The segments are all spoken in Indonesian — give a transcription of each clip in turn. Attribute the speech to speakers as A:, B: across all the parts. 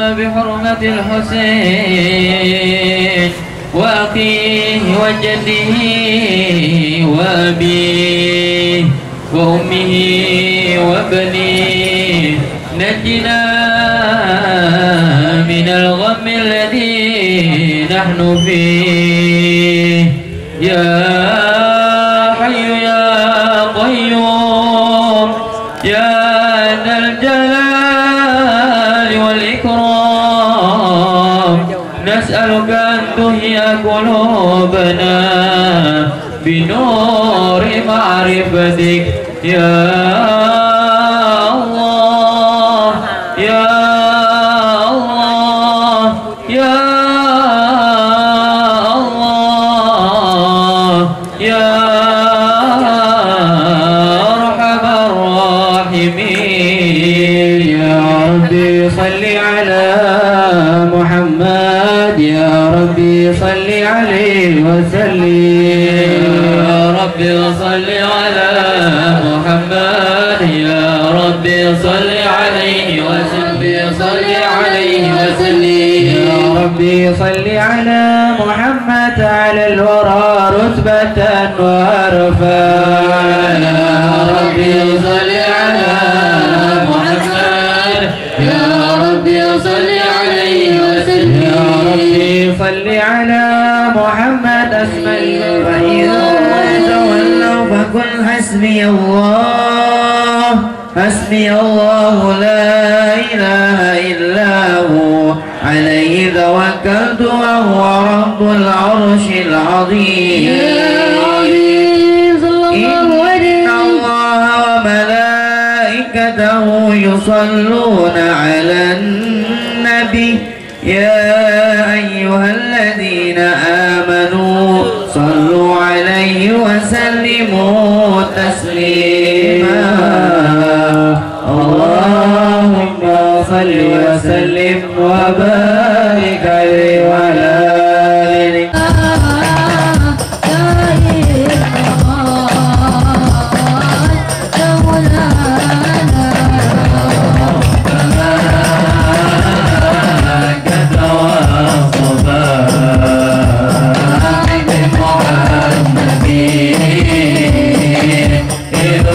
A: بحرمة الحسين وأخيه وجده وأبيه وأمه وبنيه نجنا من الغم الذي نحن فيه يا حي يا قيوم يا ذا الجلال والإكرام نسألك أن تحيي قلوبنا بنور معرفتك يا الله يا الله يا الله يا أرحم الراحمين يا ربي صل على محمد يا ربي صل عليه وسلم يا ربي صل على محمد يا ربي صل عليه وسلم صل عليه وسلم يا ربي صل على محمد على الورى رتبة وارفع يا ربي صل على محمد يا ربي صل عليه وسلم يا ربي صل على محمد أسمى فإذا تولوا فقل حسبي الله حسبي الله لا إله إلا هو عليه توكلت وهو رب العرش العظيم إن الله وملائكته يصلون على النبي يا أيها الذين آمنوا صلوا عليه وسلموا تسليما اللهم صل وسلم وبارك عليه وعلى آله إذ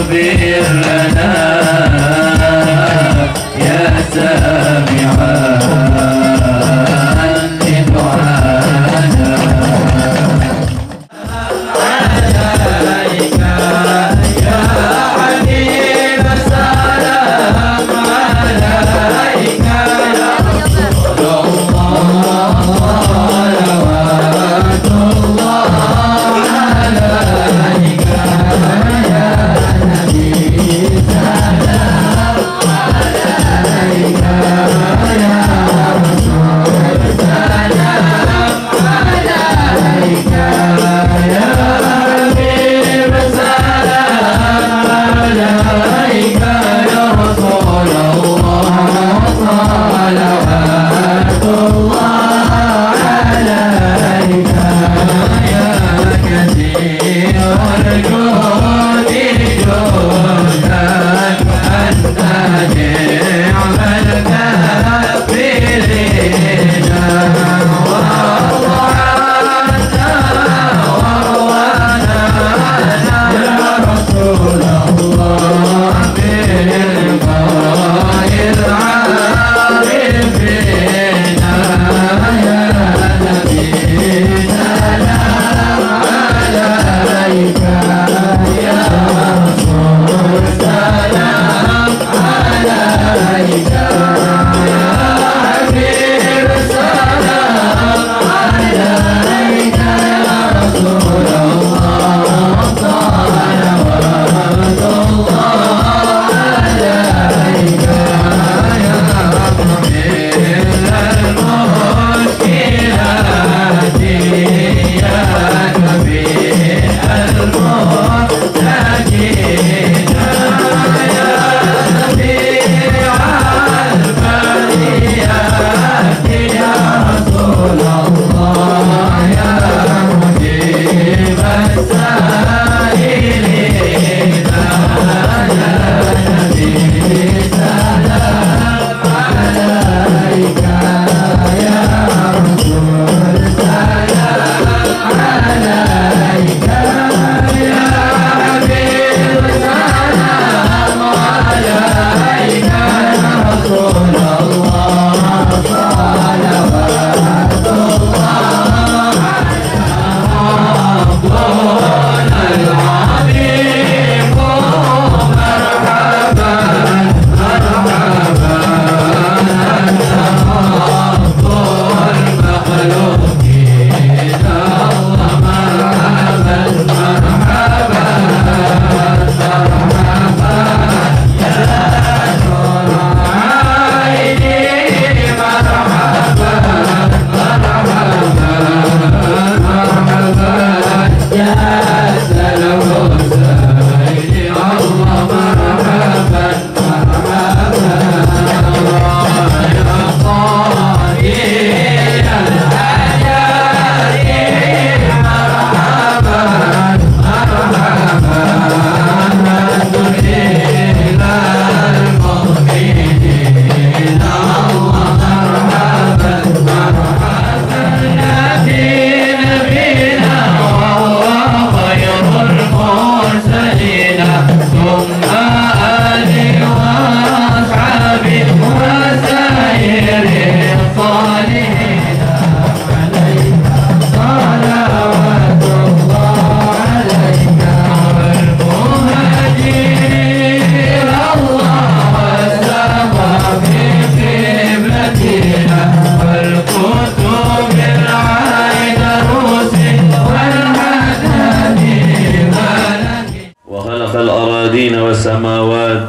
A: والسماوات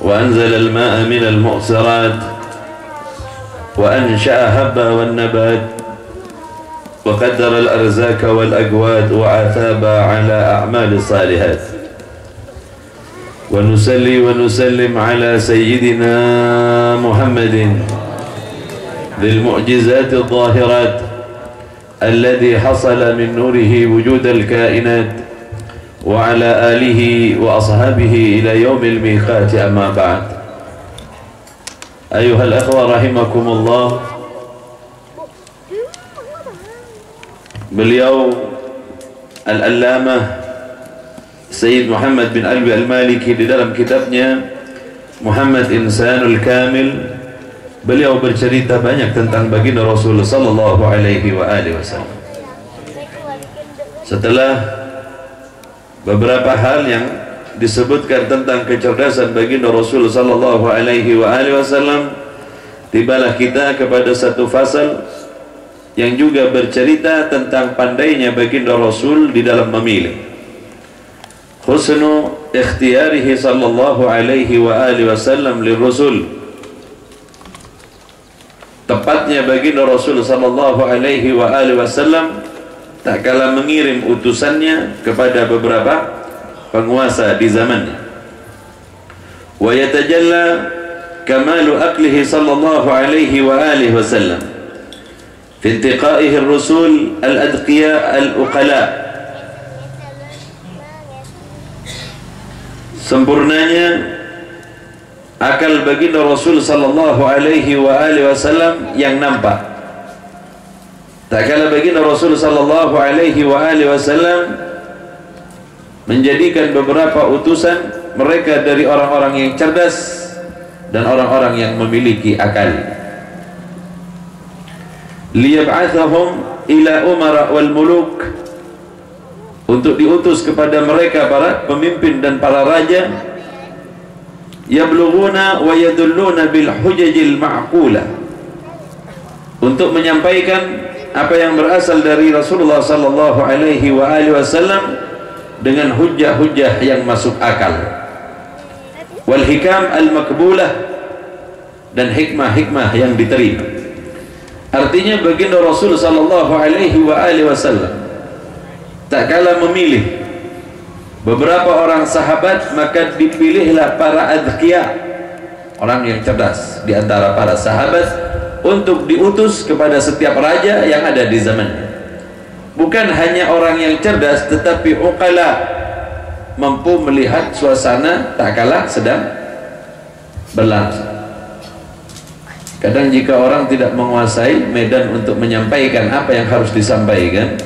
A: وأنزل الماء من المعصرات وأنشأ هبا والنبات وقدر الأرزاق والأقوات وعثاب على أعمال الصالحات ونصلي ونسلم على سيدنا محمد ذي المعجزات الظاهرات الذي حصل من نوره وجود الكائنات وعلى آله وأصحابه إلى يوم الميقات. أما بعد، أيها الأخوة رحمكم الله، beliau Al-Allamah Sayyid Muhammad bin Alwi Al-Maliki di dalam kitabnya Muhammad Insanul Kamil, beliau bercerita banyak tentang baginda Rasul sallallahu alaihi wasallam. Setelah beberapa hal yang disebutkan tentang kecerdasan baginda Rasul sallallahu alaihi wasallam, tibalah kita kepada satu fasal yang juga bercerita tentang pandainya baginda Rasul di dalam memilih. Husnu ikhtiyarihi sallallahu alaihi wasallam lirrusul, tepatnya baginda Rasul sallallahu alaihi wasallam tak kala mengirim utusannya kepada beberapa penguasa di zamannya. Wa yatajalla kamalu aqlihi sallallahu alaihi wasallam fi intiqaihi ar-rusul al-adqiya al-uqala, sempurnanya akal baginda Rasul sallallahu alaihi wasallam yang nampak. Tak kala baginda Rasul sallallahu alaihi wasallam menjadikan beberapa utusan mereka dari orang-orang yang cerdas dan orang-orang yang memiliki akal. Liyab'athahum ila umara wal muluk, untuk diutus kepada mereka para pemimpin dan para raja. Yablughuna wa yadulluna bil hujajil ma'qulah, untuk menyampaikan apa yang berasal dari Rasulullah sallallahu alaihi wasallam dengan hujjah-hujjah yang masuk akal. Wal hikam al makbulah, dan hikmah-hikmah yang diterima. Artinya baginda Rasul sallallahu alaihi wasallam tak kala memilih beberapa orang sahabat, maka dipilihlah para adqiya, orang yang cerdas di antara para sahabat, untuk diutus kepada setiap raja yang ada di zamannya. Bukan hanya orang yang cerdas, tetapi uqala, mampu melihat suasana tak kala sedang berlangsung. Kadang jika orang tidak menguasai medan untuk menyampaikan apa yang harus disampaikan,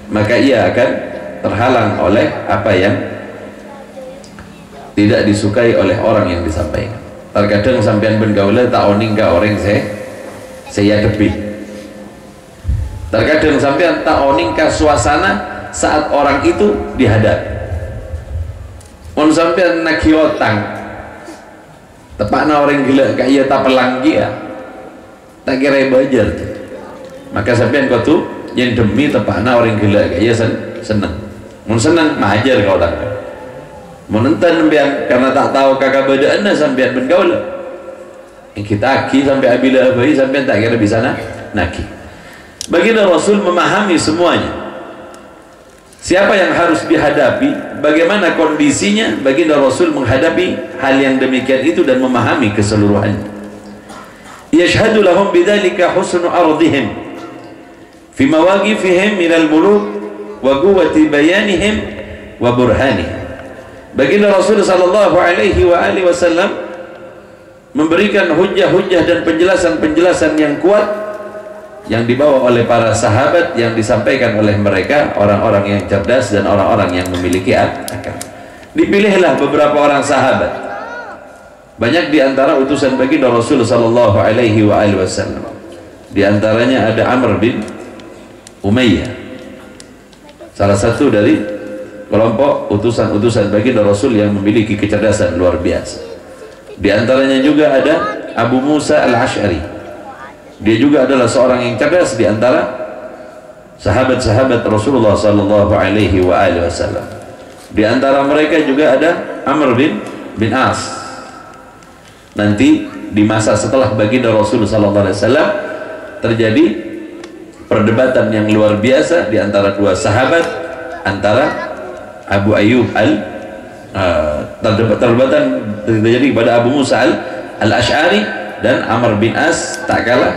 A: maka ia akan terhalang oleh apa yang tidak disukai oleh orang yang disampaikan. Terkadang sampean ben gaula tak oning ka orang saya tepi. Terkadang sampean tak oning ka suasana saat orang itu dihadap. Mun sampean nagih otang, tepakna orang gila kaya tak pelanggi ya, tak kira bajar tuh. Maka sampean kau tuh yang demi tepakna orang gila kaya seneng. Mun seneng mahajar kau tak. Mun enten sampean karena tak tahu kakak badaanna sampean ben gaula. Yang kita aki sampai abila abai sampean tak kira bisa naki. Baginda Rasul memahami semuanya. Siapa yang harus dihadapi, bagaimana kondisinya, baginda Rasul menghadapi hal yang demikian itu dan memahami keseluruhannya. Yashhadu lahum bidzalika husnu ardihim fi mawaqifihim minal muluk wa quwwati bayanihim wa burhanihim. Baginda Rasul sallallahu alaihi wasallam memberikan hujjah-hujjah dan penjelasan-penjelasan yang kuat yang dibawa oleh para sahabat, yang disampaikan oleh mereka, orang-orang yang cerdas dan orang-orang yang memiliki akal. Dipilihlah beberapa orang sahabat. Banyak di antara utusan baginda Rasul sallallahu alaihi wasallam. Di antaranya ada Amr bin Umayyah, salah satu dari kelompok utusan-utusan baginda Rasul yang memiliki kecerdasan luar biasa. Di antaranya juga ada Abu Musa al-Ash'ari. Dia juga adalah seorang yang cerdas di antara sahabat-sahabat Rasulullah sallallahu alaihi wasallam. Di antara mereka juga ada Amr bin As. Nanti di masa setelah baginda Rasul sallallahu alaihi wasallam terjadi perdebatan yang luar biasa di antara dua sahabat, antara Abu Ayyub perdebatan terjadi pada Abu Musa al-Ash'ari dan Amr bin As, tak kalah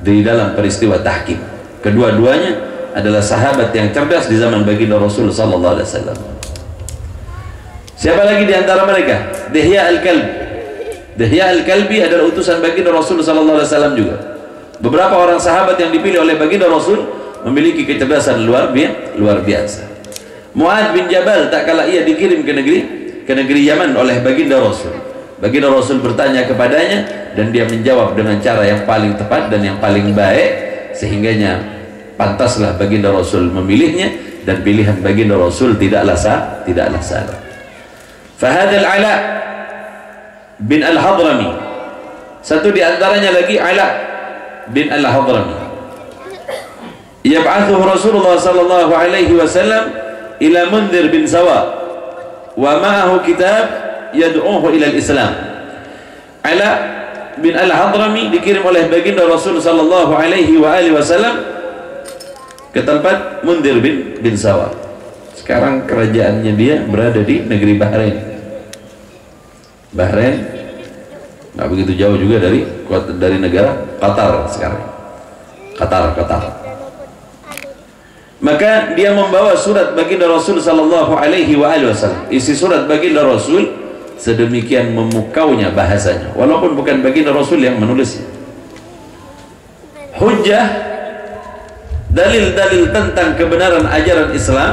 A: di dalam peristiwa tahkim. Kedua-duanya adalah sahabat yang cerdas di zaman baginda Rasul sallallahu alaihi wasallam. Siapa lagi di antara mereka? Dihya al-Kalbi. Dihya al-Kalbi adalah utusan baginda Rasul sallallahu alaihi wasallam juga. Beberapa orang sahabat yang dipilih oleh baginda Rasul memiliki kecerdasan luar biasa. Mu'adz bin Jabal, tak kala ia dikirim ke negeri Yaman oleh baginda Rasul. Baginda Rasul bertanya kepadanya dan dia menjawab dengan cara yang paling tepat dan yang paling baik, sehingganya pantaslah baginda Rasul memilihnya, dan pilihan baginda Rasul tidaklah salah. Fahadal Ala bin Al-Hadrami, satu di antaranya lagi Ala bin Al-Hadrami, yab'athuhu Rasulullah sallallahu alaihi wasallam ila Mundhir bin Sawa wa ma'ahu kitab yad'uhu ila al-Islam. Ala bin Al-Hadrami dikirim oleh baginda Rasul sallallahu alaihi wasallam ke tempat Mundhir bin Sawa. Sekarang kerajaannya dia berada di negeri Bahrain. Bahrain nggak begitu jauh juga dari negara Qatar sekarang. Qatar. Maka dia membawa surat baginda Rasul sallallahu alaihi wasallam. Isi surat baginda Rasul sedemikian memukaunya bahasanya, walaupun bukan baginda Rasul yang menulisnya. Hujjah, dalil-dalil tentang kebenaran ajaran Islam,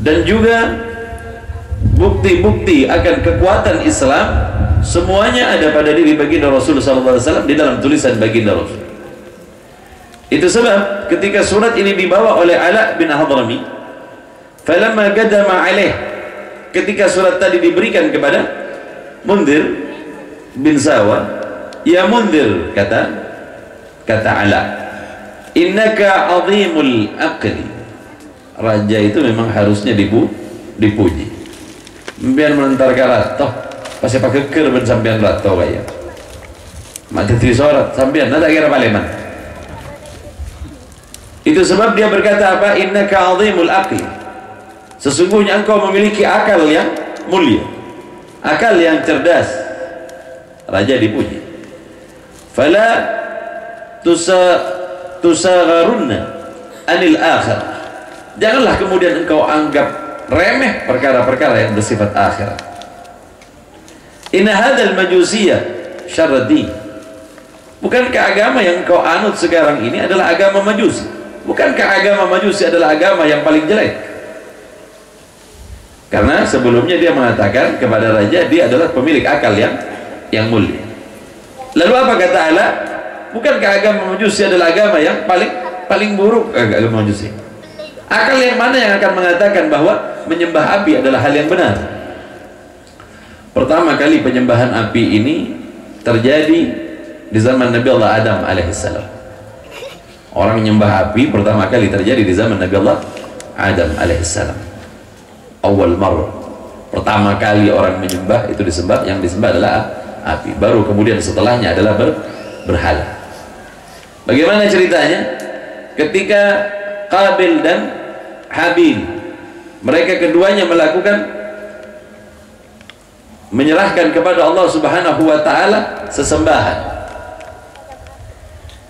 A: dan juga bukti-bukti akan kekuatan Islam, semuanya ada pada diri baginda Rasul sallallahu alaihi wasallam di dalam tulisan baginda Rasul. Itu sebab ketika surat ini dibawa oleh Ala bin Hadrami, falamma qadama alaih, ketika surat tadi diberikan kepada Mundhir bin Sawa, ya Mundhir, kata Ala, innaka azimul aqli. Raja itu memang harusnya dipuji. Biar menentar karat toh pasti pakai ker ben sampean rato kaya mati trisorat sampean nada kira paleman. Itu sebab dia berkata apa? Innaka azimul aqli, sesungguhnya engkau memiliki akal yang mulia, akal yang cerdas. Raja dipuji. Fala tusagharunna anil akhir, janganlah kemudian engkau anggap remeh perkara-perkara yang bersifat akhirat. Inna hadzal majusiyah syarradin, bukankah agama yang kau anut sekarang ini adalah agama Majusi? Bukankah agama Majusi adalah agama yang paling jelek? Karena sebelumnya dia mengatakan kepada raja dia adalah pemilik akal yang mulia. Lalu apa kata Ala? Bukankah agama Majusi adalah agama yang paling buruk? Agama Majusi, akal yang mana yang akan mengatakan bahwa menyembah api adalah hal yang benar? Pertama kali penyembahan api ini terjadi di zaman Nabi Allah Adam alaihissalam. Orang menyembah api pertama kali terjadi di zaman Nabi Allah Adam alaihissalam. Awal marrah, pertama kali orang menyembah itu yang disembah adalah api. Baru kemudian setelahnya adalah berhala. Bagaimana ceritanya? Ketika Qabil dan Habil, mereka keduanya menyerahkan kepada Allah Subhanahu wa taala sesembahan.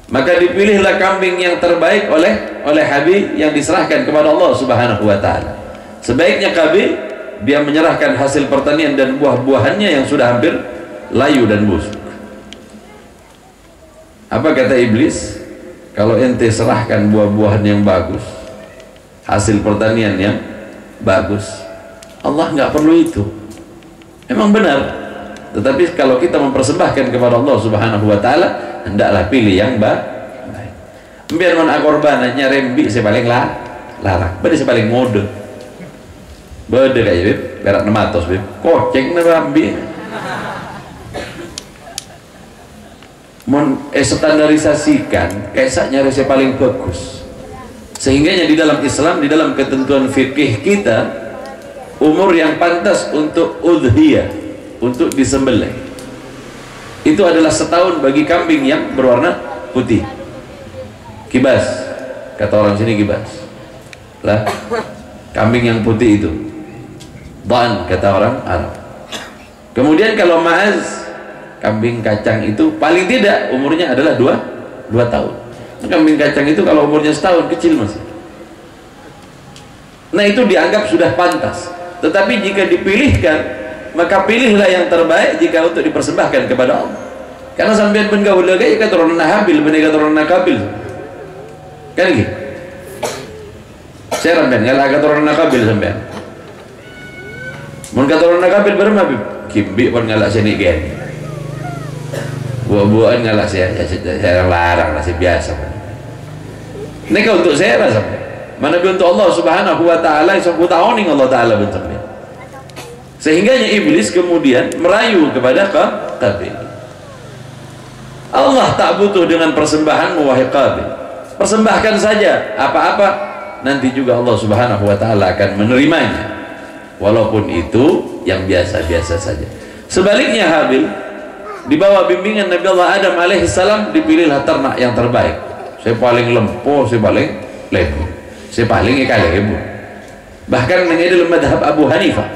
A: Maka dipilihlah kambing yang terbaik oleh Habil yang diserahkan kepada Allah Subhanahu wa taala. Sebaiknya Qabil, dia menyerahkan hasil pertanian dan buah-buahannya yang sudah hampir layu dan busuk. Apa kata iblis? Kalau ente serahkan buah-buahan yang bagus, hasil pertanian yang bagus, Allah nggak perlu itu. Memang benar, tetapi kalau kita mempersembahkan kepada Allah Subhanahu wa taala, hendaklah pilih yang baik. Biar non akorbananya rembi saya paling larang, berarti saya paling mode. Beda kayak beb, berak nematos beb, koceng nembi. Standarisasikan kayak saknya saya paling bagus. Sehingganya di dalam Islam, di dalam ketentuan fikih kita, umur yang pantas untuk udhiyah, untuk disembelih, itu adalah setahun bagi kambing yang berwarna putih. Kibas, kata orang sini kibas lah, kambing yang putih itu dhan, kata orang Arab. Kemudian kalau maaz, kambing kacang, itu paling tidak umurnya adalah 2 tahun. Kambing kacang itu kalau umurnya setahun, kecil masih. Nah itu dianggap sudah pantas. Tetapi jika dipilihkan, maka pilihlah yang terbaik jika untuk dipersembahkan kepada Allah. Karena sampean pun gaul lagi keturunan Habil, benih keturunan Kabil, kan gitu. Saya sampean ngalah keturunan Kabil sampean. Mun keturunan Kabil berapa Habib? Kimbi pun ngalah sini gen. Buah-buahan ngalah saya larang lah, saya biasa. Ini kau untuk saya rasa. Mana untuk Allah Subhanahu wa taala yang tahu ning Allah taala bentuknya. Sehingganya iblis kemudian merayu kepada Qabil. Allah tak butuh dengan persembahanmu wahai Qabil. Persembahkan saja apa-apa, nanti juga Allah Subhanahu wa taala akan menerimanya. Walaupun itu yang biasa-biasa saja. Sebaliknya Habil, di bawah bimbingan Nabi Allah Adam alaihissalam, dipilihlah ternak yang terbaik. Saya paling lempoh, saya paling lebu, saya paling lebu. Bahkan ini dalam madhab Abu Hanifah,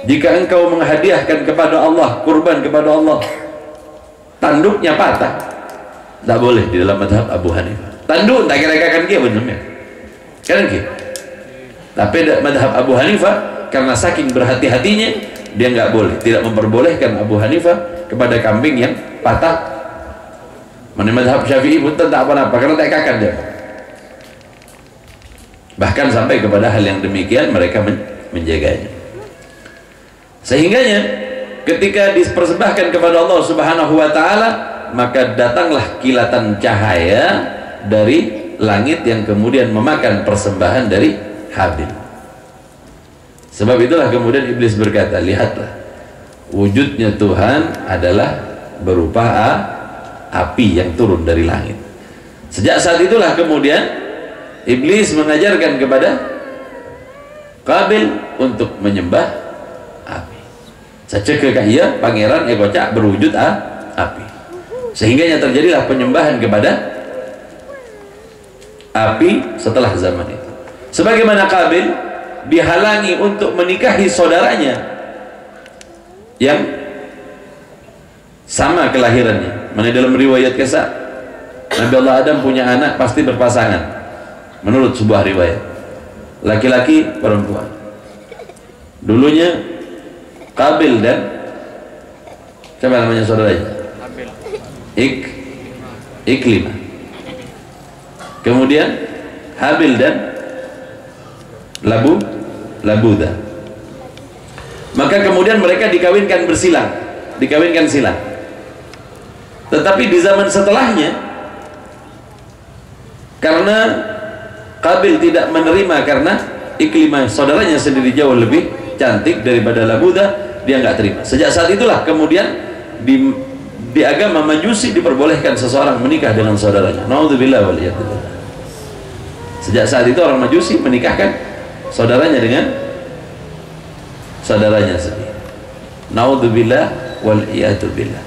A: jika engkau menghadiahkan kepada Allah, kurban kepada Allah, tanduknya patah, tak boleh di dalam madhab Abu Hanifah. Tanduk tak kira-kira kan dia benar, kan gitu. Tapi madhab Abu Hanifah, karena saking berhati-hatinya, dia nggak boleh, tidak memperbolehkan Abu Hanifah kepada kambing yang patah. Mana madhab Syafi'i pun tak apa-apa, karena tak kakan dia. Bahkan sampai kepada hal yang demikian mereka menjaganya. Sehingganya ketika dipersembahkan kepada Allah Subhanahu wa taala, maka datanglah kilatan cahaya dari langit yang kemudian memakan persembahan dari Habil. Sebab itulah kemudian iblis berkata, lihatlah, wujudnya Tuhan adalah berupa api yang turun dari langit. Sejak saat itulah kemudian iblis mengajarkan kepada Qabil untuk menyembah api. Saceke kaya pangeran ekocak berwujud api. Sehingganya terjadilah penyembahan kepada api setelah zaman itu. Sebagaimana Qabil dihalangi untuk menikahi saudaranya yang sama kelahirannya. Mana dalam riwayat kisah Nabi Allah Adam punya anak pasti berpasangan menurut sebuah riwayat, laki-laki perempuan. Dulunya Qabil dan siapa namanya saudaranya? Iklimah. Kemudian Habil dan Labuda. Maka kemudian mereka dikawinkan bersilang, dikawinkan silang. Tetapi di zaman setelahnya, karena Qabil tidak menerima karena Iklimah saudaranya sendiri jauh lebih cantik daripada Labuda, dia nggak terima. Sejak saat itulah kemudian di agama Majusi diperbolehkan seseorang menikah dengan saudaranya. Naudzubillah wal iyad billah. Sejak saat itu orang Majusi menikahkan saudaranya dengan saudaranya sendiri. Naudzubillah wal iyad billah.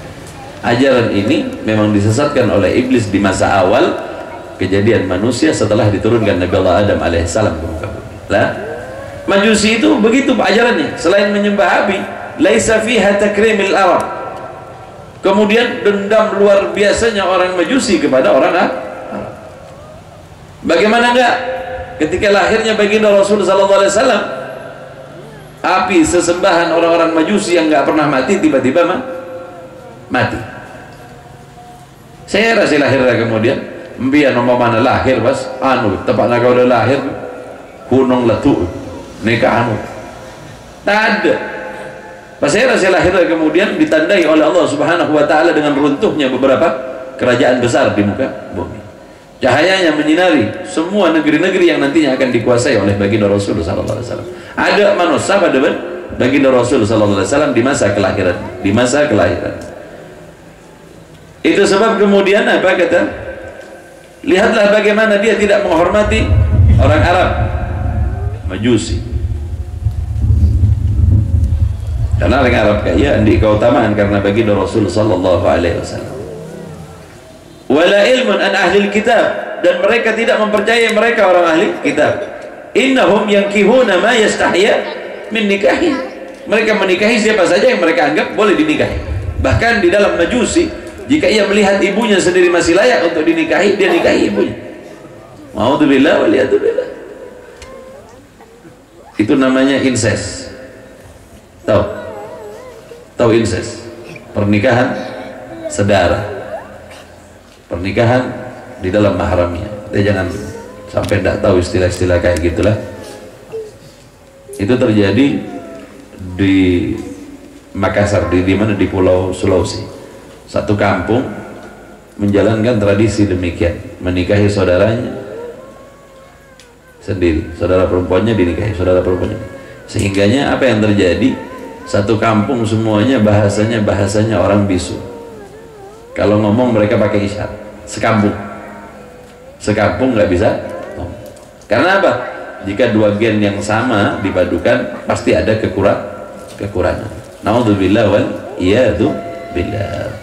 A: Ajaran ini memang disesatkan oleh iblis di masa awal kejadian manusia setelah diturunkan Nabi Allah Adam alaihissalam ke muka bumi. Lah, Majusi itu begitu ajarannya. Selain menyembah api, laisa fiha takrimil Arab. Kemudian dendam luar biasanya orang Majusi kepada orang Arab. Bagaimana enggak? Ketika lahirnya baginda Rasul sallallahu alaihi wasallam, api sesembahan orang-orang Majusi yang enggak pernah mati tiba-tiba mati. Saya rasa lahir kemudian mbiar nomor mana lahir pas tepatnya kau udah lahir gunung letu nikahanmu tak ada. Pas saya rasa lahir kemudian ditandai oleh Allah Subhanahu wa taala dengan runtuhnya beberapa kerajaan besar di muka bumi. Cahayanya menyinari semua negeri-negeri yang nantinya akan dikuasai oleh baginda Rasul sallallahu alaihi wasallam. Ada manusia pada baginda Rasul sallallahu alaihi wasallam di masa kelahiran. Itu sebab kemudian apa kata? Lihatlah bagaimana dia tidak menghormati orang Arab Majusi. Karena orang Arab kaya andi keutamaan karena baginda Rasul sallallahu alaihi wasallam. Wala ilmun an ahli kitab, dan mereka tidak mempercayai mereka orang ahli kitab. Innahum yankihuna ma yastahya min nikahi. Mereka menikahi siapa saja yang mereka anggap boleh dinikahi. Bahkan di dalam Majusi, jika ia melihat ibunya sendiri masih layak untuk dinikahi, dia nikahi ibunya. Ma'udzubillah waliyadzubillah. Itu namanya incest. Tahu incest? Pernikahan sedara, pernikahan di dalam mahramnya. Dia jangan sampai tidak tahu istilah-istilah kayak gitulah. Itu terjadi di Makassar, di mana, di Pulau Sulawesi. Satu kampung menjalankan tradisi demikian, menikahi saudaranya sendiri, saudara perempuannya dinikahi saudara perempuannya. Sehingganya apa yang terjadi? Satu kampung semuanya bahasanya orang bisu. Kalau ngomong mereka pakai isyarat. Sekampung nggak bisa ngomong. Karena apa? Jika dua gen yang sama dipadukan pasti ada kekurangan. Naudzubillah wal iyadu billah.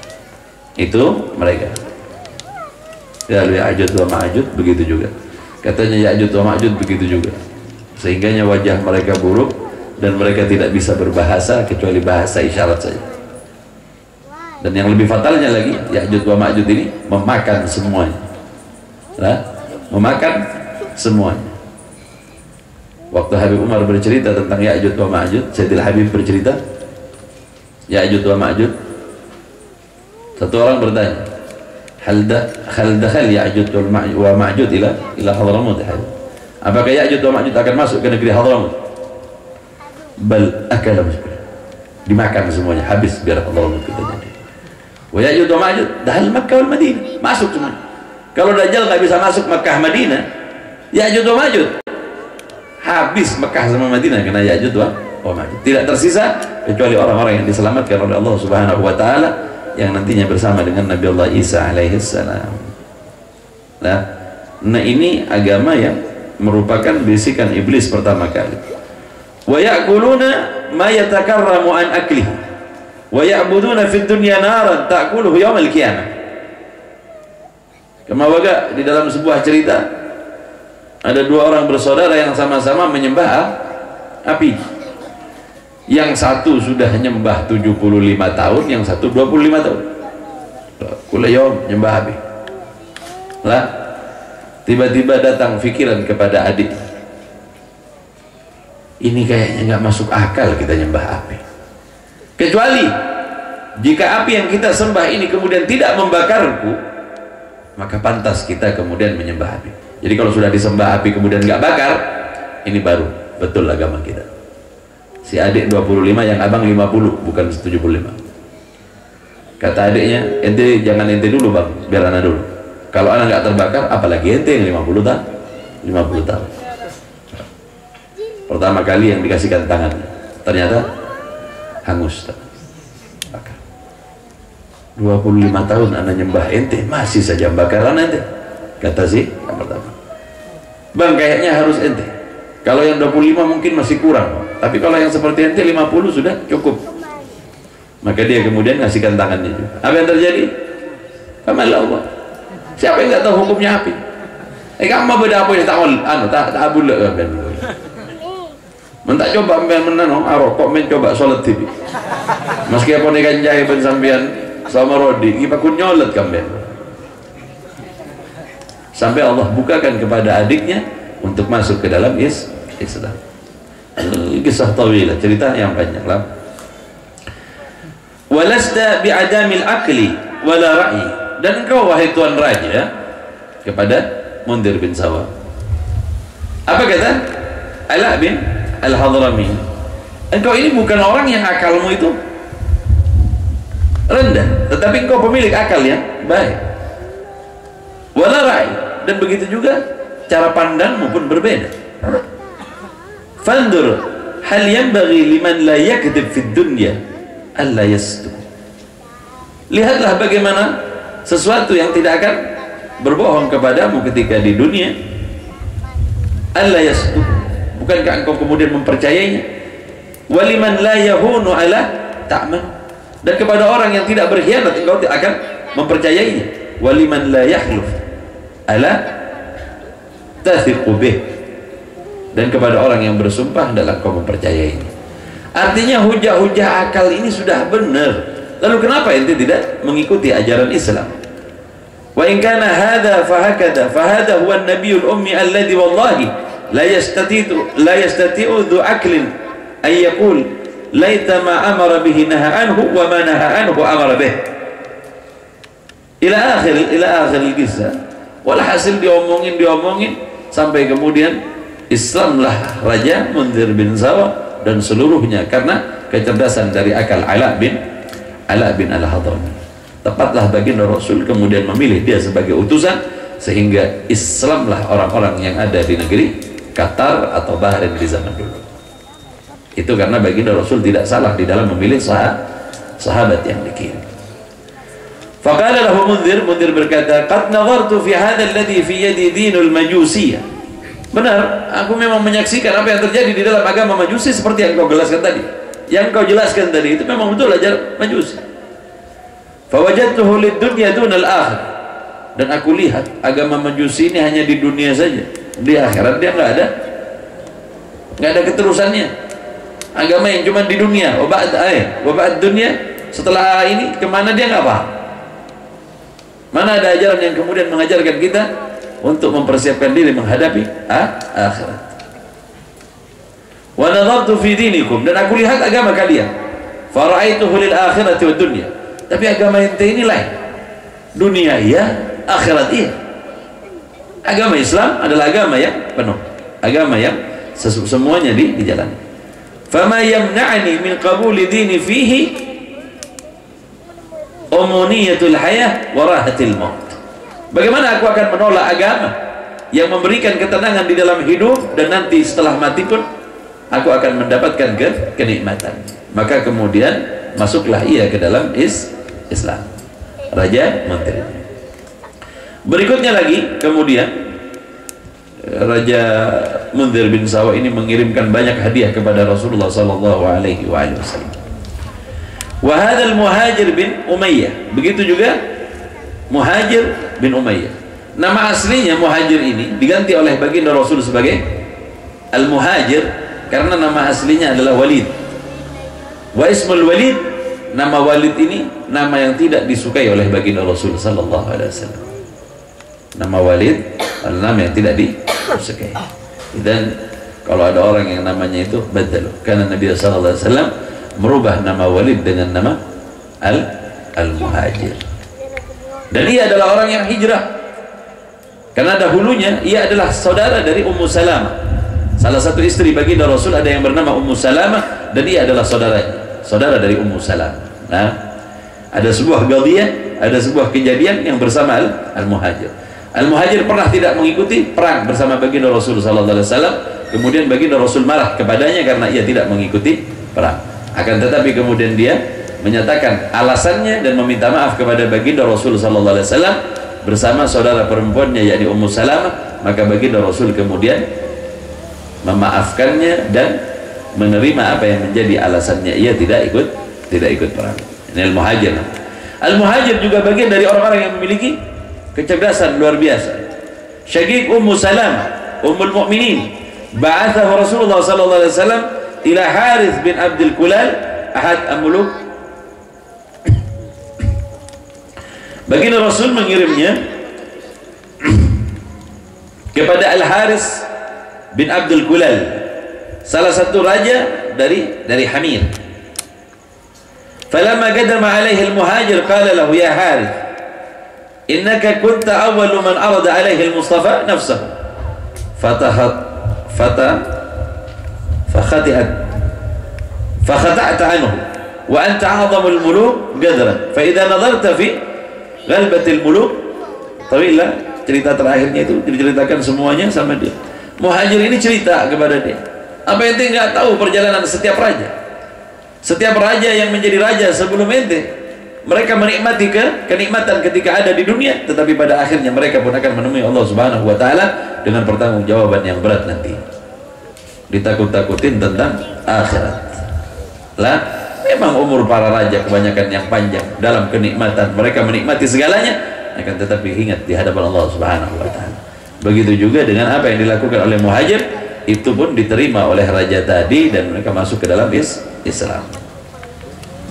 A: Itu mereka. Ya'juj wa ma'juj begitu juga. Katanya Ya'juj wa Ma'juj begitu juga. Sehingganya wajah mereka buruk dan mereka tidak bisa berbahasa kecuali bahasa isyarat saja. Dan yang lebih fatalnya lagi, Ya'juj wa Ma'juj ini memakan semuanya. Memakan semuanya. Waktu Habib Umar bercerita tentang Ya'juj wa Ma'juj, Sayyidil Habib bercerita Ya'juj wa Ma'juj. Satu orang bertanya, hal dakhal Ya'juj wa Ma'juj ila Hadramut? Apakah Ya'juj wa Ma'juj akan masuk ke negeri Hadramut? Bal akala musbir, dimakan semuanya, habis biar Hadramut kita jadi. Wa Ya'juj wa Ma'juj dahal Makkah wal Madinah, masuk semua. Kalau Dajjal nggak bisa masuk Makkah Madinah, Ya'juj wa Ma'juj habis Makkah sama Madinah kena Ya'juj wa Ma'juj. Tidak tersisa kecuali orang-orang yang diselamatkan oleh Allah Subhanahu wa taala yang nantinya bersama dengan Nabi Allah Isa alaihissalam. Nah, ini agama yang merupakan bisikan iblis pertama kali. Wa ya'kuluna ma yatakarramu an aklihi wa ya'buduna fid dunya naran ta'kuluhu yaumil qiyamah. Kama waga di dalam sebuah cerita ada dua orang bersaudara yang sama-sama menyembah api. Yang satu sudah nyembah 75 tahun, yang satu 25 tahun. Kulayom nyembah api. Lah, tiba-tiba datang pikiran kepada adik. Ini kayaknya nggak masuk akal kita nyembah api. Kecuali jika api yang kita sembah ini kemudian tidak membakarku, maka pantas kita kemudian menyembah api. Jadi kalau sudah disembah api kemudian nggak bakar, ini baru betul agama kita. Si adik 25, yang abang 50, bukan 75. Kata adiknya, ente jangan ente dulu bang, biar anak dulu. Kalau anak nggak terbakar, apalagi ente yang 50 tahun. 50 tahun. Pertama kali yang dikasihkan tangan, ternyata hangus. Bakar. 25 tahun anak nyembah ente, masih saja bakaran ente. Kata si yang pertama, bang kayaknya harus ente. Kalau yang 25 mungkin masih kurang, tapi kalau yang seperti ente 50 sudah cukup. Maka dia kemudian ngasihkan tangannya juga. Apa yang terjadi? Kamal Allah. Siapa yang nggak tahu hukumnya api? Kamu beda apa ya tak abul lah ben. Mentak coba ben menano arok kok men coba salat TV. Meski apa nih kanjai ben sampean sama Rodi, kita kun nyolet kamben. Sampai Allah bukakan kepada adiknya untuk masuk ke dalam Islam. Kisah tawilah, cerita yang panjang lah. Walasta bi'adamil akli wala ra'i, dan engkau wahai tuan raja kepada Mundir bin Sawa. Apa kata Ala bin Al-Hadrami? Engkau ini bukan orang yang akalmu itu rendah, tetapi engkau pemilik akal yang baik. Wala ra'i, dan begitu juga cara pandangmu pun berbeda. Fandur hal yanbaghi liman la yakdzib fid dunya alla yasduq. Lihatlah bagaimana sesuatu yang tidak akan berbohong kepadamu ketika di dunia. Alla yasduq. Bukankah engkau kemudian mempercayainya? waliman la yahunu ala ta'man, dan kepada orang yang tidak berkhianat engkau akan mempercayainya, waliman la yahluf ala tathiqu bih, dan kepada orang yang bersumpah hendaklah kau mempercayainya. Artinya hujah-hujah akal ini sudah benar, lalu kenapa ente tidak mengikuti ajaran Islam? Wa in kana hadha fahakada fahada huwa an-nabiyul ummi alladhi wallahi la yastati'u dhu aklin an yaqul laita ma amara bihi naha anhu wa ma naha anhu amara bih, ila akhir kisah. Walhasil diomongin sampai kemudian Islamlah Raja Mundhir bin Sawa dan seluruhnya karena kecerdasan dari akal Ala bin Al-Hadrami. Tepatlah baginda Rasul kemudian memilih dia sebagai utusan, sehingga Islamlah orang-orang yang ada di negeri Qatar atau Bahrain di zaman dulu. Itu karena baginda Rasul tidak salah di dalam memilih sahabat yang dikirim. Faqala lahu Mundhir berkata, qad nazartu fi hadha alladhi fi yadi dinul majusiyah. Benar, aku memang menyaksikan apa yang terjadi di dalam agama Majusi seperti yang kau jelaskan tadi. Yang kau jelaskan tadi itu memang betul ajar Majusi. Fawajadtuhu lid-dunya dunal akhir, dan aku lihat agama Majusi ini hanya di dunia saja, di akhirat dia nggak ada keterusannya. Agama yang cuma di dunia, waba'ad dunia, setelah ini kemana dia nggak paham. Mana ada ajaran yang kemudian mengajarkan kita untuk mempersiapkan diri menghadapi akhirat. Wa nadartu fi dinikum, dan aku lihat agama kalian, fara'aituhu lil akhirati wad dunya. Tapi agama ente ini lain, dunia iya, akhirat iya. Agama Islam adalah agama yang penuh, agama yang semuanya dijalani. Fama yamna'ani min qabuli dini fihi umuniyatul hayah wa rahatil maut. Bagaimana aku akan menolak agama yang memberikan ketenangan di dalam hidup, dan nanti setelah mati pun aku akan mendapatkan kenikmatan. Maka kemudian masuklah ia ke dalam Islam, Raja Mundhir. Berikutnya lagi kemudian Raja Mundhir bin Sawa ini mengirimkan banyak hadiah kepada Rasulullah sallallahu alaihi wasallam. Wa hadzal Muhajir bin Umayyah, begitu juga Muhajir bin Umayyah. Nama aslinya Muhajir ini diganti oleh baginda Rasul sebagai Al-Muhajir karena nama aslinya adalah Walid. Wa ismul Walid, nama Walid ini nama yang tidak disukai oleh baginda Rasul sallallahu alaihi wasallam. Nama Walid adalah nama yang tidak disukai. Dan kalau ada orang yang namanya itu badalu, karena Nabi sallallahu alaihi wasallam merubah nama Walid dengan nama Al-Muhajir. Dan ia adalah orang yang hijrah, karena dahulunya ia adalah saudara dari Ummu Salamah, salah satu istri baginda Rasul ada yang bernama Ummu Salamah, dan ia adalah saudara dari Ummu Salamah. Nah, ada sebuah qadhiyah, ada sebuah kejadian yang bersama Al-Muhajir. Al-Muhajir pernah tidak mengikuti perang bersama baginda Rasul sallallahu alaihi wasallam. Kemudian baginda Rasul marah kepadanya karena ia tidak mengikuti perang. Akan tetapi kemudian dia menyatakan alasannya dan meminta maaf kepada baginda Rasul sallallahu alaihi wasallam bersama saudara perempuannya yakni Ummu Salamah. Maka baginda Rasul kemudian memaafkannya dan menerima apa yang menjadi alasannya ia tidak ikut perang. Ini Al-Muhajir. Al-Muhajir juga bagian dari orang-orang yang memiliki kecerdasan luar biasa. Syaqiq Ummu Salamah, Ummul Mukminin, ba'athahu Rasulullah sallallahu alaihi wasallam ila Harith bin Abdul Kulal, ahad amuluk. Baginda Rasul mengirimnya kepada Al-Harith bin Abdul Kulal, salah satu raja dari Hamir. Falamma qadama alaihi al-Muhajir qala lahu ya Harith, innaka kunta awwalu man arada alaihi al-Mustafa nafsahu fakhata'ta anhu wa anta a'zamul muluk qadran fa idza nadarta fi ghalbatil muluk. Tawilah cerita terakhirnya itu diceritakan semuanya sama dia. Muhajir ini cerita kepada dia, apa ente nggak tahu perjalanan setiap raja? Setiap raja yang menjadi raja sebelum ente, mereka menikmati kenikmatan ketika ada di dunia, tetapi pada akhirnya mereka pun akan menemui Allah Subhanahu wa taala dengan pertanggungjawaban yang berat nanti. Ditakut-takutin tentang akhirat. Lah, memang umur para raja kebanyakan yang panjang dalam kenikmatan, mereka menikmati segalanya, akan tetapi ingat di hadapan Allah Subhanahu wa taala. Begitu juga dengan apa yang dilakukan oleh muhajir, itu pun diterima oleh raja tadi dan mereka masuk ke dalam Islam.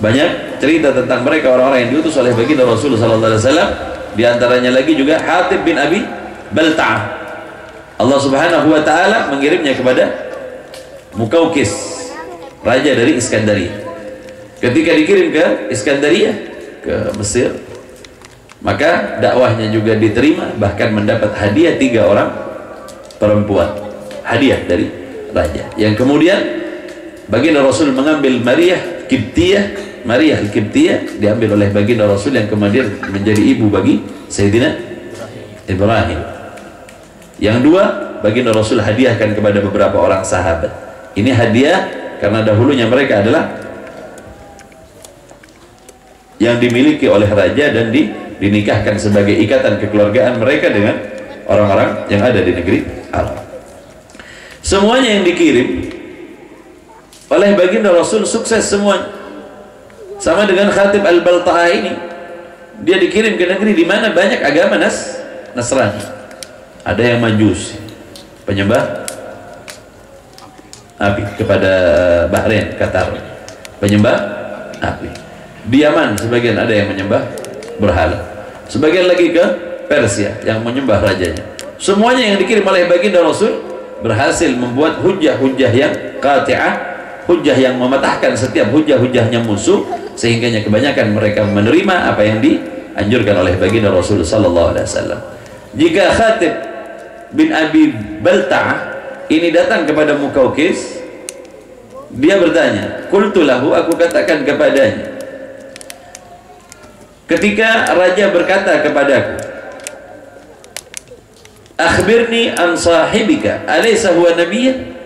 A: Banyak cerita tentang mereka, orang-orang yang diutus oleh baginda Rasul sallallahu alaihi wasallam, di antaranya lagi juga Hatib bin Abi Balta'ah. Allah Subhanahu wa taala mengirimnya kepada Mukaukis, raja dari Iskandaria. Ketika dikirim ke Iskandaria, ke Mesir, maka dakwahnya juga diterima, bahkan mendapat hadiah 3 orang perempuan, hadiah dari raja. Yang kemudian baginda Rasul mengambil Maryah Kiptiyah, Maryah Al-Kiptiyah diambil oleh baginda Rasul yang kemudian menjadi ibu bagi Sayyidina Ibrahim. Yang 2, baginda Rasul hadiahkan kepada beberapa orang sahabat. Ini hadiah karena dahulunya mereka adalah yang dimiliki oleh raja dan dinikahkan sebagai ikatan kekeluargaan mereka dengan orang-orang yang ada di negeri Arab. Semuanya yang dikirim oleh baginda Rasul sukses semuanya. Sama dengan Khatib Al-Balta'ah ini, dia dikirim ke negeri di mana banyak agama Nasrani. Ada yang Majusi, penyembah api, kepada Bahrain, Qatar, penyembah api. Di Yaman sebagian ada yang menyembah berhala, sebagian lagi ke Persia yang menyembah rajanya. Semuanya yang dikirim oleh baginda Rasul berhasil membuat hujah-hujah yang qati'ah, hujah yang mematahkan setiap hujah-hujahnya musuh, sehingganya kebanyakan mereka menerima apa yang dianjurkan oleh baginda Rasul sallallahu alaihi wasallam. Jika Khatib bin Abi Balta'ah ini datang kepada Mukaukis, dia bertanya, qultu lahu, aku katakan kepadanya, ketika raja berkata kepadaku, akhbirni an sahibika alaysa huwa nabiyyan.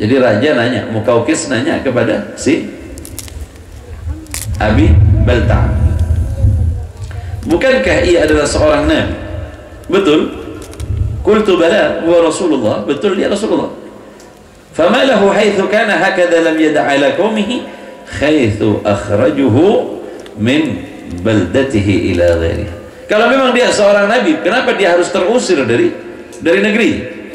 A: Jadi raja nanya, Mukaukis nanya kepada si Abi Balta'ah, bukankah ia adalah seorang nabi? Betul. Qultu bala huwa Rasulullah, betul dia Rasulullah. Fama lahu haitsu kana hakadha lam yad'a ala qaumihi haitsu akhrajuhu min baldatihi ila ghairihi. Kalau memang dia seorang nabi, kenapa dia harus terusir dari negeri?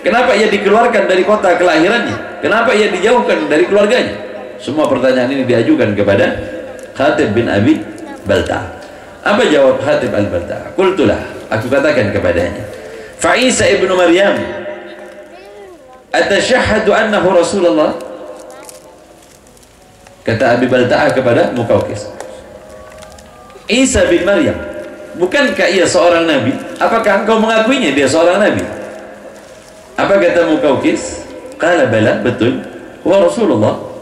A: Kenapa ia dikeluarkan dari kota kelahirannya? Kenapa ia dijauhkan dari keluarganya? Semua pertanyaan ini diajukan kepada Khatib bin Abi Balta'ah. Apa jawab Khatib Al-Balta'ah? Qultulah, aku katakan kepadanya, fa Isa ibnu Maryam atashahhadu annahu Rasulullah. Kata Abi Balta'ah kepada Mukaukis, Isa bin Maryam, bukankah ia seorang nabi? Apakah engkau mengakuinya dia seorang nabi? Apa kata Mukaukis? Qala bala, betul, huwa Rasulullah.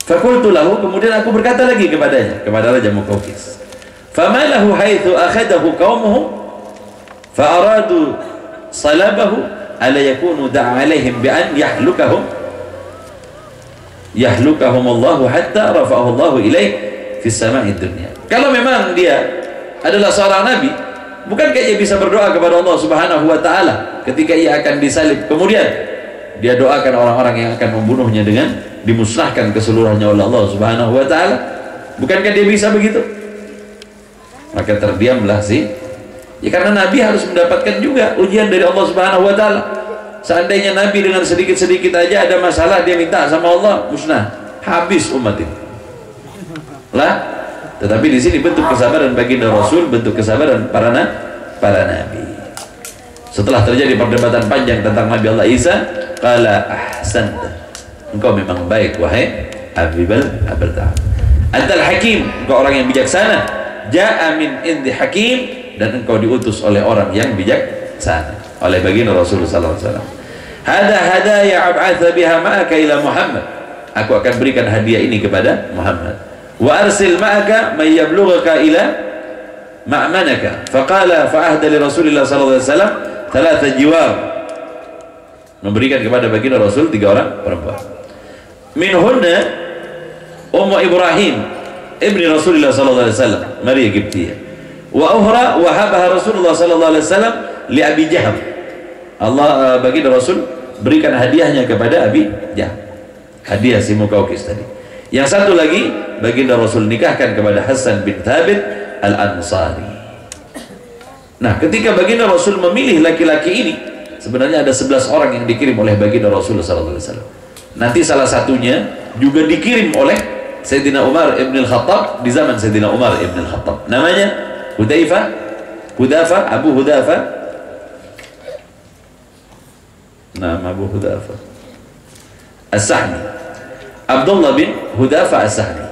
A: Fakultu lahu, kemudian aku berkata lagi kepadanya, kepada Raja Mukaukis, fama lahu haitsu akhadahu qaumuhu fa aradu salabahu ala yakunu da'a alaihim bi an yahlukahum Allahu hatta rafa'ahu Allahu ilaih fi sama'id dunya. Kalau memang dia adalah seorang nabi, bukankah ia bisa berdoa kepada Allah Subhanahu wa taala ketika ia akan disalib, kemudian dia doakan orang-orang yang akan membunuhnya dengan dimusnahkan keseluruhannya oleh Allah Subhanahu wa taala? Bukankah dia bisa begitu? Maka terdiamlah ya, karena nabi harus mendapatkan juga ujian dari Allah Subhanahu wa taala. Seandainya nabi dengan sedikit-sedikit aja ada masalah, dia minta sama Allah, musnah, habis umat ini. Lah, tetapi di sini bentuk kesabaran baginda Rasul, bentuk kesabaran para nabi. Setelah terjadi perdebatan panjang tentang Nabi Allah Isa, qala ahsanta, engkau memang baik wahai Abi Balta'ah. Antal hakim, engkau orang yang bijaksana. Ja'a min indi hakim, dan engkau diutus oleh orang yang bijaksana, oleh baginda Rasulullah sallallahu alaihi wasallam. Hada hadaya ab'atha biha ma'aka ila Muhammad, aku akan berikan hadiah ini kepada Muhammad. Wa arsil ma'aka may yablughaka ila ma'manaka. Faqala fa'ahda li Rasulillah sallallahu alaihi wasallam thalatha jiwar, memberikan kepada baginda Rasul 3 orang perempuan. Minhunna Ummu Ibrahim ibni Rasulullah sallallahu alaihi wasallam, Maria Kiptiyah. Wa ukhra wahabaha Rasulullah sallallahu alaihi wasallam li Abi Jaham. Allah baginda Rasul berikan hadiahnya kepada Abi Jaham. hadiah si Muqawqis tadi. Yang satu lagi, baginda Rasul nikahkan kepada Hasan bin Thabit Al-Ansari. Nah, ketika baginda Rasul memilih laki-laki ini, sebenarnya ada 11 orang yang dikirim oleh baginda Rasul SAW. Nanti salah satunya juga dikirim oleh Sayyidina Umar ibn al-Khattab di zaman Sayyidina Umar ibn al-Khattab. Namanya Hudzaifah, Abu Hudzaifah. Nama Abu Hudzaifah As-Sahmi, Abdullah bin Hudzaifah As-Sahmi.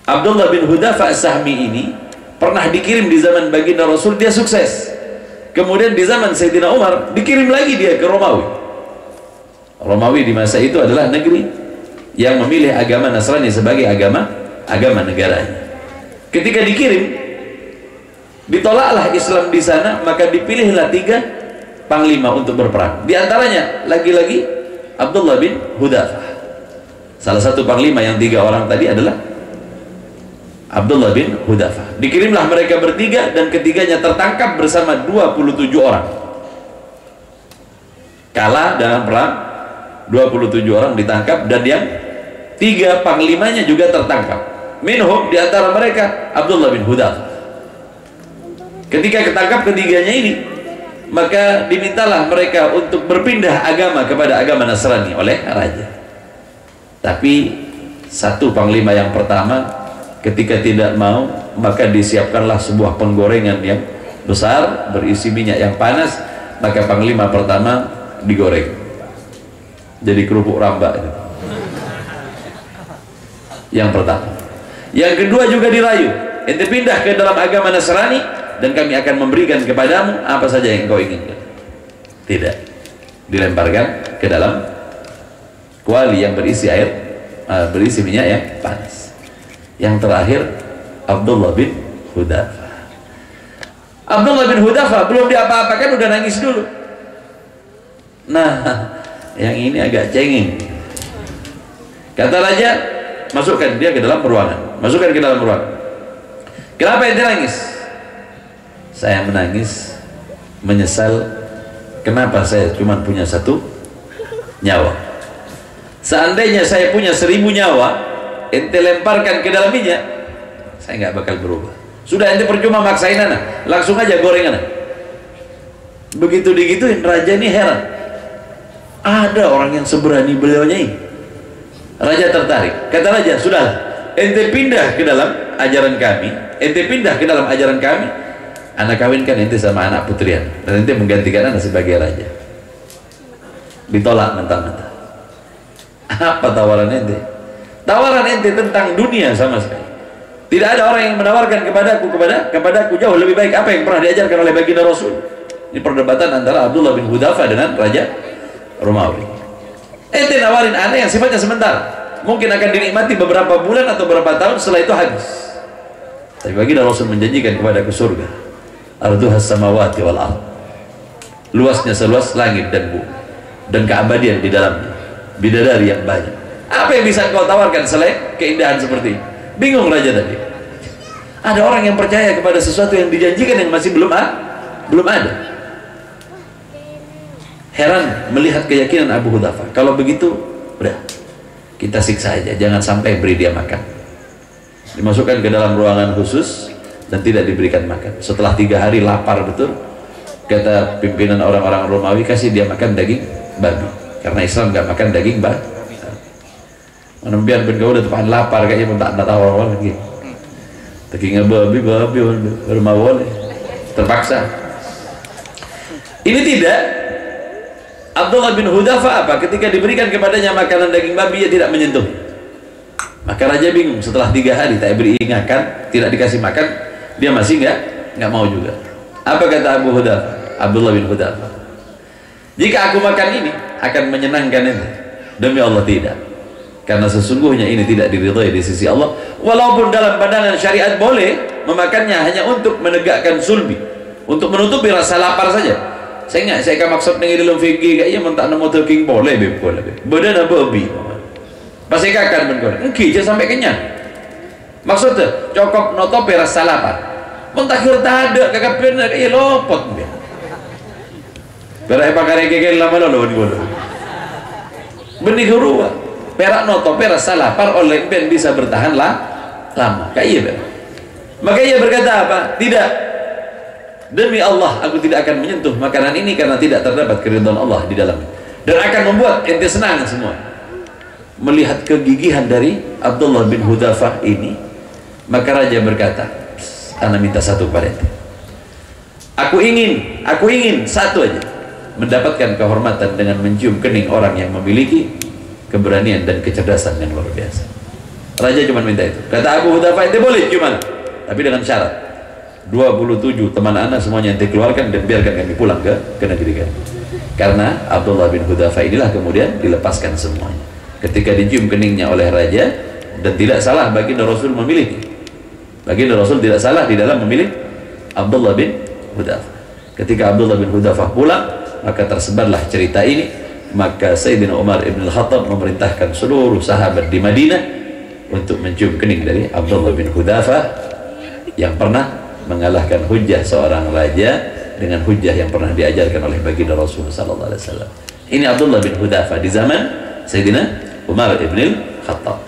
A: Abdullah bin Hudzaifah As-Sahmi ini pernah dikirim di zaman baginda Rasul, dia sukses. Kemudian di zaman Sayyidina Umar dikirim lagi dia ke Romawi. Romawi di masa itu adalah negeri yang memilih agama Nasrani sebagai agama negaranya. Ketika dikirim, ditolaklah Islam di sana, maka dipilihlah 3 panglima untuk berperang. Di antaranya lagi-lagi Abdullah bin Hudzaifah. Salah satu panglima yang 3 orang tadi adalah Abdullah bin Hudzaifah. Dikirimlah mereka bertiga dan ketiganya tertangkap bersama 27 orang. Kalah dalam perang, 27 orang ditangkap dan yang 3 panglimanya juga tertangkap. Minhum, di antara mereka Abdullah bin Hudzaifah. Ketika ketangkap ketiganya ini, maka dimintalah mereka untuk berpindah agama kepada agama Nasrani oleh raja. Tapi satu panglima yang pertama ketika tidak mau, maka disiapkanlah sebuah penggorengan yang besar berisi minyak yang panas, maka panglima pertama digoreng jadi kerupuk rambak. Yang pertama. Yang kedua juga dirayu, ente pindah ke dalam agama Nasrani dan kami akan memberikan kepadamu apa saja yang kau inginkan. Tidak, dilemparkan ke dalam kuali yang berisi air, berisi minyak yang panas. Yang terakhir Abdullah bin Hudzaifah. Abdullah bin Hudzaifah belum diapa-apakan udah nangis dulu. Nah, yang ini agak cengeng. Kata raja, masukkan dia ke dalam ruangan. Masukkan ke dalam ruangan. Kenapa ente nangis? Saya menangis menyesal kenapa saya cuma punya 1 nyawa. Seandainya saya punya 1000 nyawa, ente lemparkan ke dalam minyak, saya nggak bakal berubah. Sudah, ente percuma maksain anak, langsung aja goreng anak. Begitu digituin, raja ini heran, ada orang yang seberani beliaunya ini. Raja tertarik. Kata raja, sudah, ente pindah ke dalam ajaran kami, ente pindah ke dalam ajaran kami, anak kawinkan ente sama anak putrian, dan ente menggantikan anak sebagai raja. Ditolak mentah-mentah. Apa tawaran ente? Tawaran ente tentang dunia sama sekali. Tidak ada orang yang menawarkan kepadaku jauh lebih baik apa yang pernah diajarkan oleh baginda Rasul. Ini perdebatan antara Abdullah bin Hudzaifah dengan Raja Romawi. Ente nawarin aneh yang sifatnya sementara, mungkin akan dinikmati beberapa bulan atau beberapa tahun, setelah itu habis. Tapi baginda Rasul menjanjikan kepadaku surga, arduhas samawati wal ardh, luasnya seluas langit dan bumi, dan keabadian di dalamnya, bidadari yang banyak. Apa yang bisa kau tawarkan selain keindahan seperti ini? Bingung raja tadi. Ada orang yang percaya kepada sesuatu yang dijanjikan yang masih belum ada. Heran melihat keyakinan Abu Hudzaifah. Kalau begitu, udah, kita siksa aja, jangan sampai beri dia makan. Dimasukkan ke dalam ruangan khusus dan tidak diberikan makan. Setelah 3 hari lapar betul, kata pimpinan orang-orang Romawi, kasih dia makan daging babi, karena Islam nggak makan daging babi. Menempian pun kau udah tepan lapar kayaknya pun tak tahu orang lagi. Dagingnya babi baru mau boleh, terpaksa. Ini tidak. Abdullah bin Hudzaifah apa? Ketika diberikan kepadanya makanan daging babi, dia tidak menyentuh. Maka raja bingung. Setelah 3 hari tak beri ingatkan, tidak dikasih makan, dia masih nggak mau juga. Apa kata Abu Hudzaifah? Abdullah bin Hudzaifah, jika aku makan ini akan menyenangkan ente. Demi Allah tidak. Karena sesungguhnya ini tidak diridhai di sisi Allah. Walaupun dalam pandangan syariat boleh memakannya hanya untuk menegakkan sulbi, untuk menutupi rasa lapar saja. Saya akan maksud dengan dalam fikih kayaknya mentak nemu daging boleh badan babi. Pasti akan menggoreng. Engki jangan sampai kenyang. Maksudnya cokok notopi rasa lapar. Mentak kita ada kakak benar kayak lopot. Perak pakai kegel lama lo bodoh. Benih guru perak noto perak salah par oleh ben bisa bertahan lama. Kayak iya ben. Maka ia berkata apa? Tidak. Demi Allah aku tidak akan menyentuh makanan ini karena tidak terdapat keridhaan Allah di dalamnya. Dan akan membuat ente senang semua. Melihat kegigihan dari Abdullah bin Hudzafah ini, maka raja berkata, "Ana minta satu kepada ente. Aku ingin satu aja, mendapatkan kehormatan dengan mencium kening orang yang memiliki keberanian dan kecerdasan yang luar biasa." Raja cuma minta itu. Kata Abu Hudzafah, "Ente boleh ciuman, tapi dengan syarat 27 teman anak semuanya ente keluarkan dan biarkan kami pulang ke negeri kami." Karena Abdullah bin Hudzafah inilah kemudian dilepaskan semuanya ketika dicium keningnya oleh raja. Dan tidak salah baginda Rasul memilih, baginda Rasul tidak salah di dalam memilih Abdullah bin Hudzafah. Ketika Abdullah bin Hudzafah pulang, maka tersebarlah cerita ini. Maka Sayyidina Umar ibn al-Khattab memerintahkan seluruh sahabat di Madinah untuk mencium kening dari Abdullah bin Hudzafah yang pernah mengalahkan hujjah seorang raja dengan hujjah yang pernah diajarkan oleh baginda Rasul sallallahu alaihi wasallam. Ini Abdullah bin Hudzafah di zaman Sayyidina Umar ibn al-Khattab.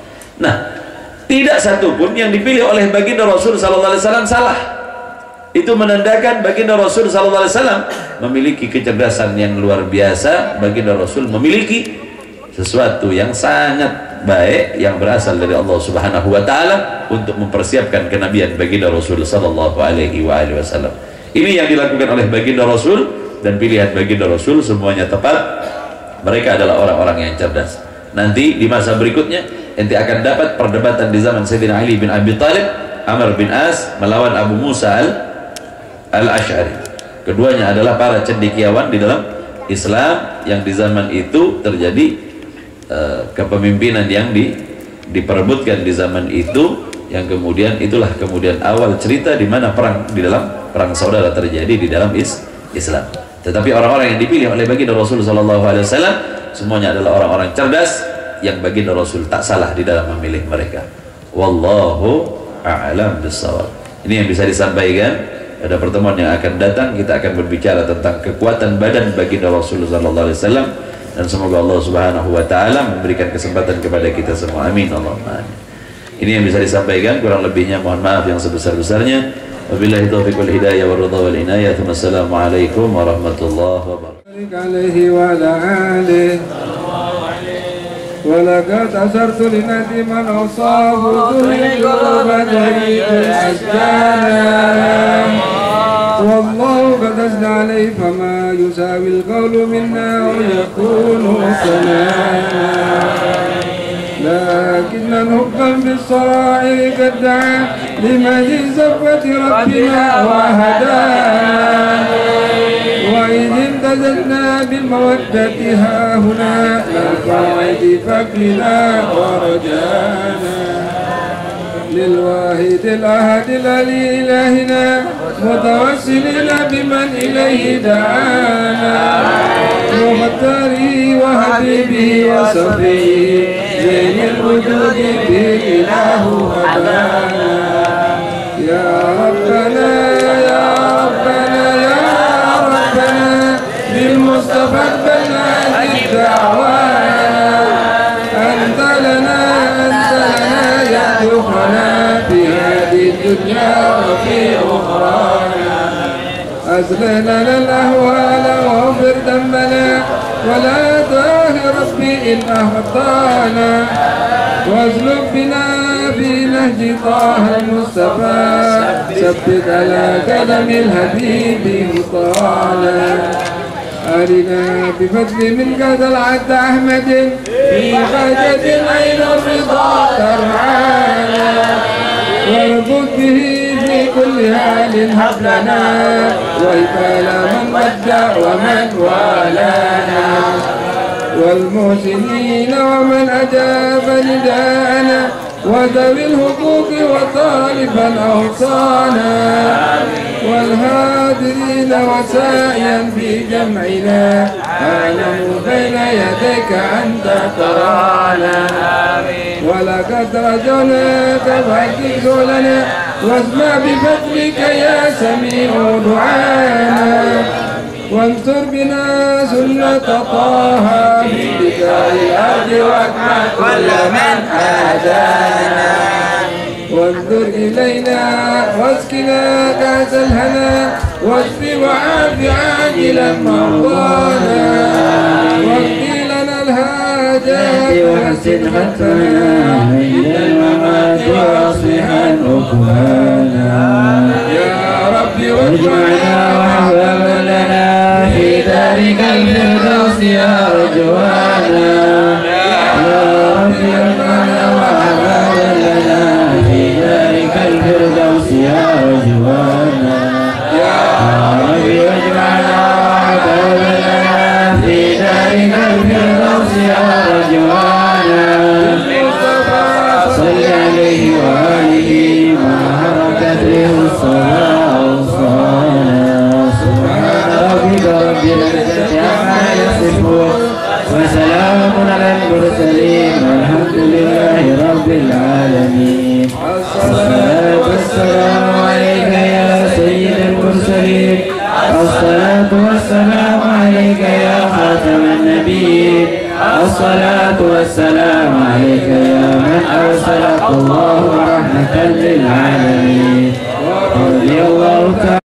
A: Nah, tidak satu pun yang dipilih oleh baginda Rasul sallallahu alaihi wasallam salah. Itu menandakan baginda Rasul sallallahu alaihi wasallam memiliki kecerdasan yang luar biasa. Baginda Rasul memiliki sesuatu yang sangat baik yang berasal dari Allah Subhanahu wa taala untuk mempersiapkan kenabian baginda Rasul sallallahu alaihi wasallam. Ini yang dilakukan oleh baginda Rasul, dan pilihan baginda Rasul semuanya tepat. Mereka adalah orang-orang yang cerdas. Nanti di masa berikutnya ente akan dapat perdebatan di zaman Sayyidina Ali bin Abi Thalib, Amr bin As melawan Abu Musa al-Ash'ari. Keduanya adalah para cendekiawan di dalam Islam yang di zaman itu terjadi kepemimpinan yang diperebutkan di zaman itu, yang kemudian itulah kemudian awal cerita di mana perang di dalam perang saudara terjadi di dalam Islam. Tetapi orang-orang yang dipilih oleh baginda Rasul sallallahu alaihi wasallam semuanya adalah orang-orang cerdas yang baginda Rasul tak salah di dalam memilih mereka. Wallahu a'lam bissawab. Ini yang bisa disampaikan. Pada pertemuan yang akan datang kita akan berbicara tentang kekuatan badan baginda Rasul sallallahu alaihi wasallam, dan semoga Allah Subhanahu wa taala memberikan kesempatan kepada kita semua. Amin Allahumma amin. Ini yang bisa disampaikan, kurang lebihnya mohon maaf yang sebesar-besarnya. Wabillahi taufiq wal hidayah wal ridha wal inayah. Wassalamualaikum warahmatullahi wabarakatuh.
B: Alaihi wa ala alihi ولقد أسرت لنادي من أوصاه تريد بدري الأشجار والله قد أزدى عليه فما يساوي القول منا ويكون سلاما لكن الحكم بالصراعي قد دعا لمجد زفة ربنا وهدانا وإذ امتزجنا بالمودة ها هنا للقاعد فكلنا ورجانا للواحد الأحد الذي إلهنا متوسلين بمن إليه دعانا ومختاره وحبيبه وصفيه زين الوجود به الإله هدانا يا ربنا يا ربنا يا ربنا بالمصطفى البنات دعوانا أنت لنا يحدثنا في هذه الدنيا وفي أخرانا أزل لنا الأهوال واغفر ذنبنا ولا تؤاخذ ربي إن أخطأنا واسلك بنا في نهج طه المصطفى ثبت على قدم الحبيب خطانا أرنا بفضل منك طلعت أحمد في حاجة عين الرضا ترعانا واربط به في كل حال هب لنا وإقال من ودع ومن والانا والمحسنين ومن أجاب نداءنا وذوي الحقوق وطالبا أوصانا والهادرين وسائيا في جمعنا أعلم بين يديك أنت ترانا ولقد رجوناك فاحكي لنا واسمع بفضلك يا سميع دعانا وانصر بنا سنة طه في بكاء الأرض واجمع كل من حاجانا وانظر إلينا واسقنا كأس الهنا واشف وعاف عاجلا مرضانا واقضي لنا الحاجات وحسن ختمنا إلى الممات واصلحا عقبانا يا رب واجمعنا وهب لنا في ذلك الفردوس يا رجوانا يا رب واجمعنا وهب لنا في ذلك الفردوس يا رجوانا يا رب واجمعنا وهب لنا في ذلك الفردوس يا رجوانا صل عليه وآله ما حركت له الصلاة والصلاة سبحان ربك رب العزة عما يصفون وسلام على المرسلين والحمد لله رب العالمين الصلاة والسلام عليك يا سيد المرسلين الصلاة والسلام عليك يا خاتم النبيين الصلاة والسلام عليك يا من أرسلك الله رحمة للعالمين رضي الله تعالى